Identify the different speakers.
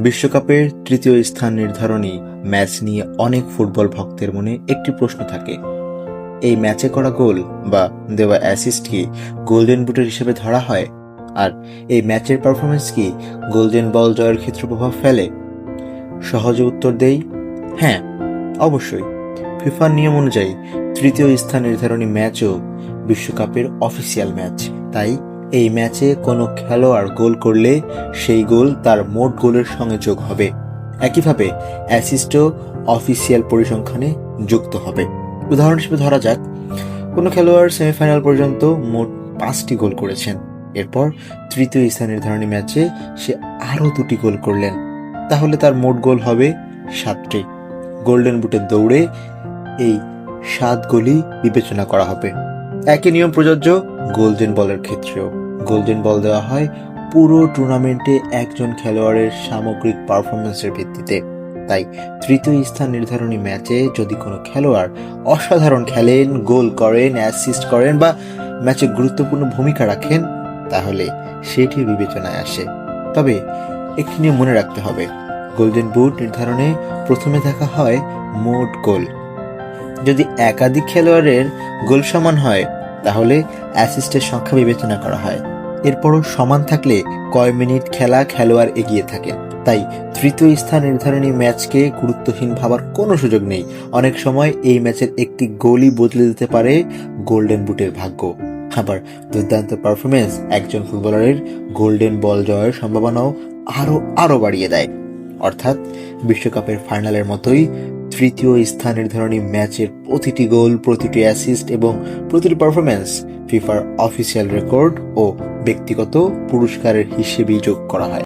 Speaker 1: বিশ্বকাপের তৃতীয় স্থান নির্ধারণী ম্যাচ নিয়ে অনেক ফুটবল ভক্তের মনে একটি প্রশ্ন থাকে। এই ম্যাচে করা গোল বা দেওয়া অ্যাসিস্ট কি গোল্ডেন বুটের হিসেবে ধরা হয়? আর এই ম্যাচের পারফরমেন্স কি গোল্ডেন বল জয়ের ক্ষেত্রে প্রভাব ফেলে? সহজে উত্তর দেই, হ্যাঁ, অবশ্যই। ফিফার নিয়ম অনুযায়ী তৃতীয় স্থান নির্ধারণী ম্যাচও বিশ্বকাপের অফিসিয়াল ম্যাচ। তাই এই ম্যাচে কোনো খেলোয়াড় গোল করলে সেই গোল তার মোট গোলের সঙ্গে যোগ হবে। একইভাবে অ্যাসিস্টও অফিসিয়াল পরিসংখ্যানে যুক্ত হবে। উদাহরণ হিসেবে ধরা যাক, কোনো খেলোয়াড় সেমিফাইনাল পর্যন্ত মোট 5টি গোল করেছেন। এরপর তৃতীয় স্থান নির্ধারণী ম্যাচে সে আরও 2টি গোল করলেন, তাহলে তার মোট গোল হবে 7টি। গোল্ডেন বুটের দৌড়ে এই 7 গোলই বিবেচনা করা হবে। একই নিয়ম প্রযোজ্য গোল্ডেন বলের ক্ষেত্রেও। গোল্ডেন বল দেওয়া হয় পুরো টুর্নামেন্টে একজন খেলোয়াড়ের সামগ্রিক পারফরমেন্সের ভিত্তিতে। তাই তৃতীয় স্থান নির্ধারণী ম্যাচে যদি কোনো খেলোয়াড় অসাধারণ খেলেন, গোল করেন, অ্যাসিস্ট করেন বা ম্যাচে গুরুত্বপূর্ণ ভূমিকা রাখেন, তাহলে সেটি বিবেচনায় আসে। তবে একটি নিয়ম মনে রাখতে হবে, গোল্ডেন বুট নির্ধারণে প্রথমে দেখা হয় মোট গোল। যদি একাধিক খেলোয়াড়ের গোল সমান হয়, তাহলে অ্যাসিস্টের সংখ্যা বিবেচনা করা হয়। এরপরও সমান থাকলে কয় মিনিট খেলা খেলোয়াড় এগিয়ে থাকেন। তাই তৃতীয় স্থান নির্ধারণী ম্যাচকে গুরুত্বহীন ভাবার কোনো সুযোগ নেই। অনেক সময় এই ম্যাচের একটি গোলই বদলে দিতে পারে গোল্ডেন বুটের ভাগ্য। আবার দুর্দান্ত পারফরমেন্স একজন ফুটবলারের গোল্ডেন বল জয়ের সম্ভাবনাও আরো বাড়িয়ে দেয়। অর্থাৎ বিশ্বকাপের ফাইনালের মতোই তৃতীয় স্থান নির্ধারণী ম্যাচের প্রতিটি গোল, প্রতিটি অ্যাসিস্ট এবং প্রতিটি পারফরমেন্স ফিফার অফিসিয়াল রেকর্ড ও ব্যক্তিগত পুরস্কারের হিসেবেই যোগ করা হয়।